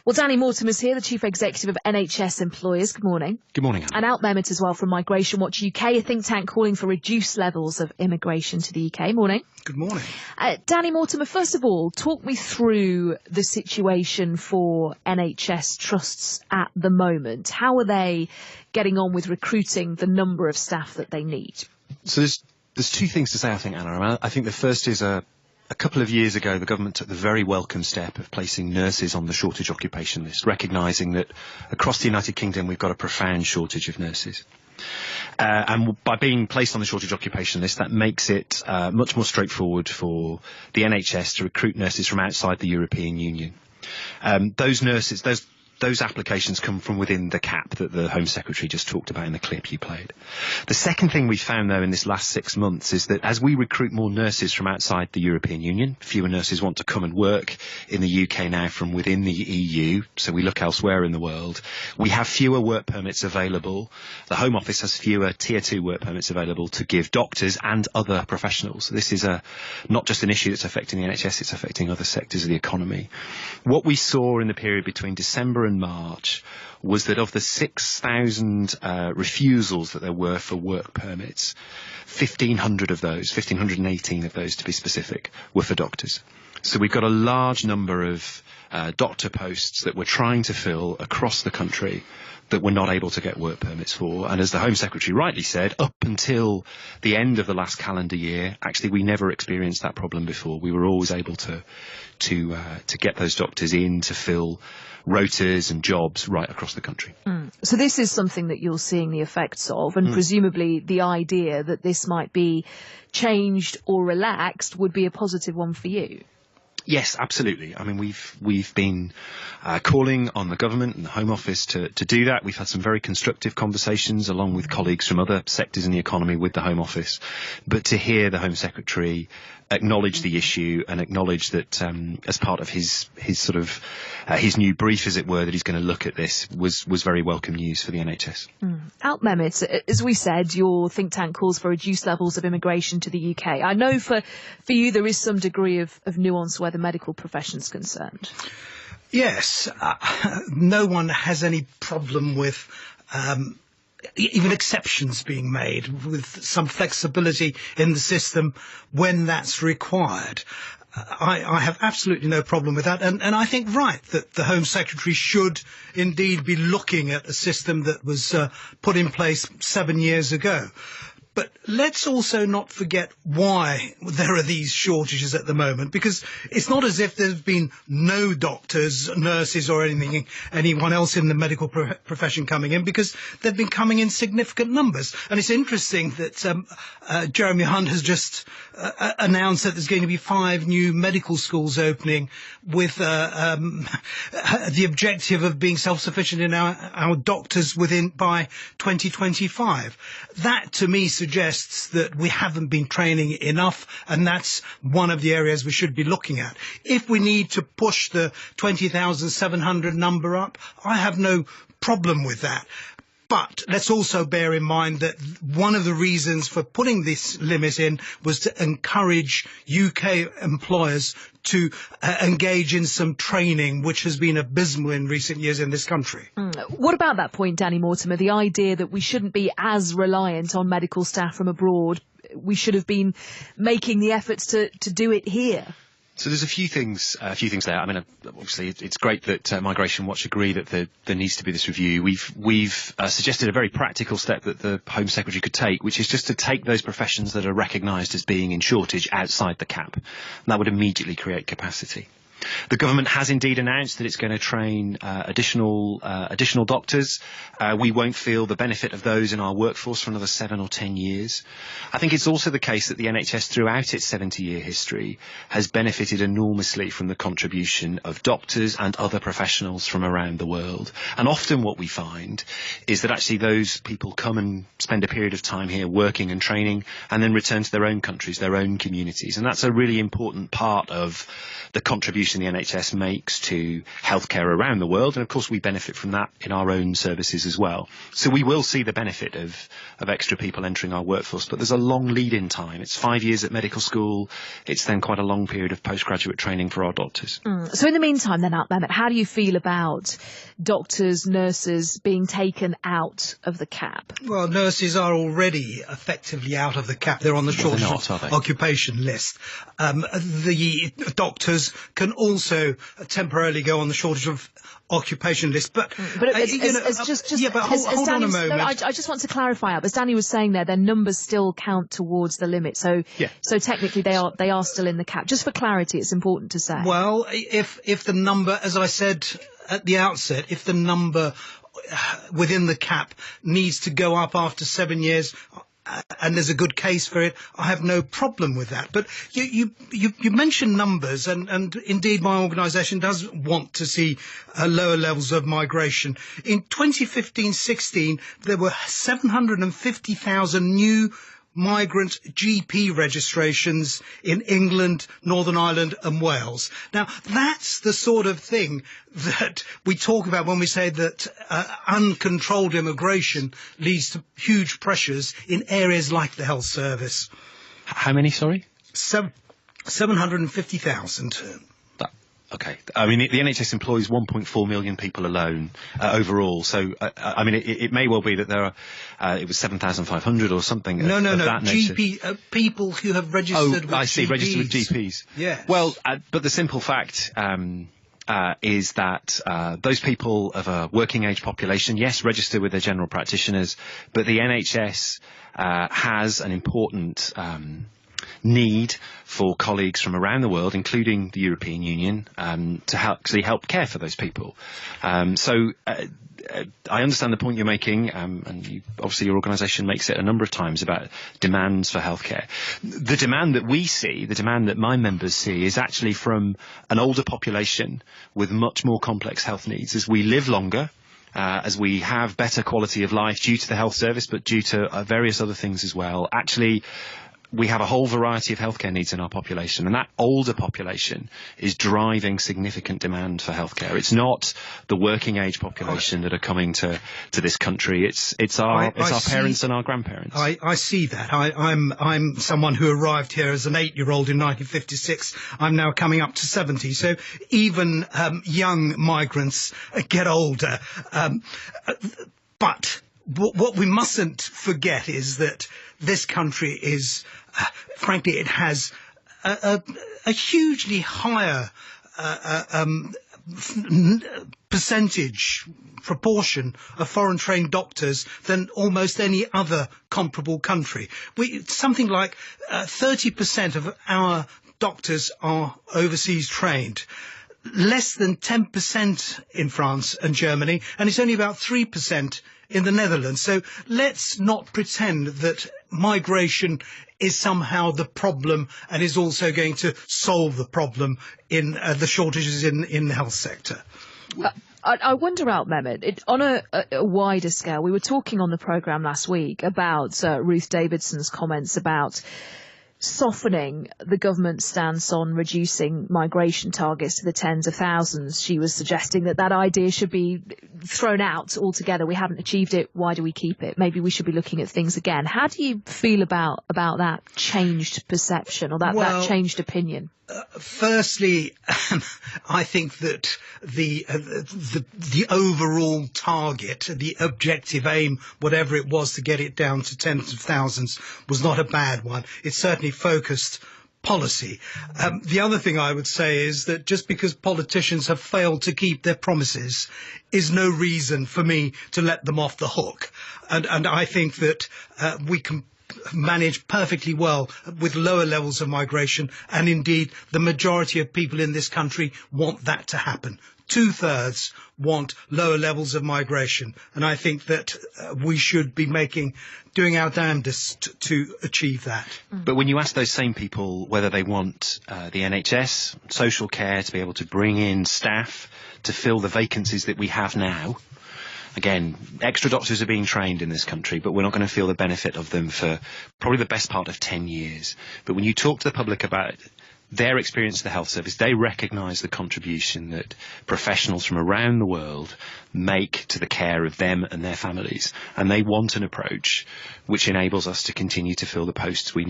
Well, Danny Mortimer's here, the Chief Executive of NHS Employers. Good morning. Good morning, Anna. And Out Mehmet as well from Migration Watch UK, a think tank calling for reduced levels of immigration to the UK. Morning. Good morning. Danny Mortimer, first of all, talk me through the situation for NHS trusts at the moment. How are they getting on with recruiting the number of staff that they need? So there's two things to say, I think, Anna. I think the first is a couple of years ago, the government took the very welcome step of placing nurses on the shortage occupation list, recognising that across the United Kingdom we've got a profound shortage of nurses. And by being placed on the shortage occupation list, that makes it much more straightforward for the NHS to recruit nurses from outside the European Union. Those applications come from within the cap that the Home Secretary just talked about in the clip you played. The second thing we found, though, in this last 6 months is that as we recruit more nurses from outside the European Union, fewer nurses want to come and work in the UK now from within the EU, so we look elsewhere in the world. We have fewer work permits available. The Home Office has fewer Tier 2 work permits available to give doctors and other professionals. This is not just an issue that's affecting the NHS, it's affecting other sectors of the economy. What we saw in the period between December and March was that of the 6,000 refusals that there were for work permits, 1,518 of those to be specific, were for doctors. So we've got a large number of doctor posts that we're trying to fill across the country that we're not able to get work permits for. And as the Home Secretary rightly said, up until the end of the last calendar year, actually we never experienced that problem before. We were always able to get those doctors in to fill rotas and jobs right across the country. So this is something that you're seeing the effects of, and presumably the idea that this might be changed or relaxed would be a positive one for you. Yes, absolutely. I mean, we've been calling on the government and the Home Office to do that. We've had some very constructive conversations along with colleagues from other sectors in the economy with the Home Office. But to hear the Home Secretary acknowledge the issue and acknowledge that as part of his new brief, as it were, that he's going to look at this was very welcome news for the NHS. Out Mehmet, as we said, your think tank calls for reduced levels of immigration to the UK. I know for you there is some degree of nuance where the medical profession's concerned. Yes, no one has any problem with even exceptions being made, with some flexibility in the system when that's required. I have absolutely no problem with that, and I think that the Home Secretary should indeed be looking at a system that was put in place 7 years ago. But let's also not forget why there are these shortages at the moment, because it's not as if there's been no doctors, nurses or anyone else in the medical profession coming in, because they've been coming in significant numbers. And it's interesting that Jeremy Hunt has just announced that there's going to be 5 new medical schools opening with the objective of being self-sufficient in our doctors by 2025. That, to me, suggests that we haven't been training enough, and that's one of the areas we should be looking at. If we need to push the 20,700 number up, I have no problem with that. But let's also bear in mind that one of the reasons for putting this limit in was to encourage UK employers to engage in some training, which has been abysmal in recent years in this country. What about that point, Danny Mortimer, the idea that we shouldn't be as reliant on medical staff from abroad? We should have been making the efforts to do it here. So there's a few things there. I mean, obviously, it's great that Migration Watch agree that there needs to be this review. We've suggested a very practical step that the Home Secretary could take, which is just to take those professions that are recognised as being in shortage outside the cap. And that would immediately create capacity. The government has indeed announced that it's going to train additional doctors. We won't feel the benefit of those in our workforce for another 7 or 10 years. I think it's also the case that the NHS, throughout its 70-year history, has benefited enormously from the contribution of doctors and other professionals from around the world. And often what we find is that actually those people come and spend a period of time here working and training and then return to their own countries, their own communities. And that's a really important part of the contribution contribution the NHS makes to healthcare around the world, and of course we benefit from that in our own services as well. So we will see the benefit of extra people entering our workforce, but there's a long lead-in time. It's 5 years at medical school. It's then quite a long period of postgraduate training for our doctors. So in the meantime then, Mehmet, how do you feel about doctors, nurses being taken out of the cap? Well, nurses are already effectively out of the cap. They're on the shortage occupation list. The doctors can also temporarily go on the shortage of occupation list. But hold on a moment. No, I just want to clarify, as Danny was saying there, their numbers still count towards the limit. So technically they are still in the cap. Just for clarity, it's important to say. Well, if the number, as I said at the outset, if the number within the cap needs to go up after 7 years, and there's a good case for it, I have no problem with that. But you mentioned numbers, and indeed my organisation does want to see lower levels of migration. In 2015-16, there were 750,000 new migrant GP registrations in England, Northern Ireland and Wales. Now, that's the sort of thing that we talk about when we say that uncontrolled immigration leads to huge pressures in areas like the health service. How many, sorry? 750,000. Okay. I mean, the NHS employs 1.4 million people alone overall. So, I mean, it may well be that there are, it was 7,500 or something. No. That GP, people who have registered with I see, GPs. Registered with GPs. Yeah. Well, but the simple fact is that those people of a working age population, yes, register with their general practitioners, but the NHS has an important need for colleagues from around the world, including the European Union, to help care for those people. So I understand the point you're making, and obviously your organisation makes it a number of times about demands for healthcare. The demand that we see, the demand that my members see, is actually from an older population with much more complex health needs. As we live longer, as we have better quality of life due to the health service, but due to various other things as well, actually we have a whole variety of healthcare needs in our population, and that older population is driving significant demand for healthcare. It's not the working age population that are coming to this country. It's our parents and our grandparents. I see that. I'm someone who arrived here as an 8-year-old in 1956. I'm now coming up to 70. So even young migrants get older. But what we mustn't forget is that this country is, frankly, it has a hugely higher proportion of foreign trained doctors than almost any other comparable country. Something like 30% of our doctors are overseas trained. Less than 10% in France and Germany, and it's only about 3% in the Netherlands. So let's not pretend that migration is somehow the problem and is also going to solve the problem in the shortages in the health sector. I wonder, Mehmet, on a wider scale, we were talking on the programme last week about Ruth Davidson's comments about softening the government's stance on reducing migration targets to the tens of thousands. She was suggesting that idea should be thrown out altogether. We haven't achieved it. Why do we keep it? Maybe we should be looking at things again. How do you feel about that changed perception or that changed opinion? Firstly, I think that the overall target, the objective aim, whatever it was, to get it down to tens of thousands was not a bad one. It certainly focused policy. The other thing I would say is that just because politicians have failed to keep their promises is no reason for me to let them off the hook. And I think that we can manage perfectly well with lower levels of migration, and indeed the majority of people in this country want that to happen. 2/3 want lower levels of migration, and I think that we should be doing our damnedest to achieve that. But when you ask those same people whether they want the NHS, social care, to be able to bring in staff to fill the vacancies that we have now, again, extra doctors are being trained in this country, but we're not going to feel the benefit of them for probably the best part of 10 years. But when you talk to the public about their experience of the health service, they recognise the contribution that professionals from around the world make to the care of them and their families. And they want an approach which enables us to continue to fill the posts we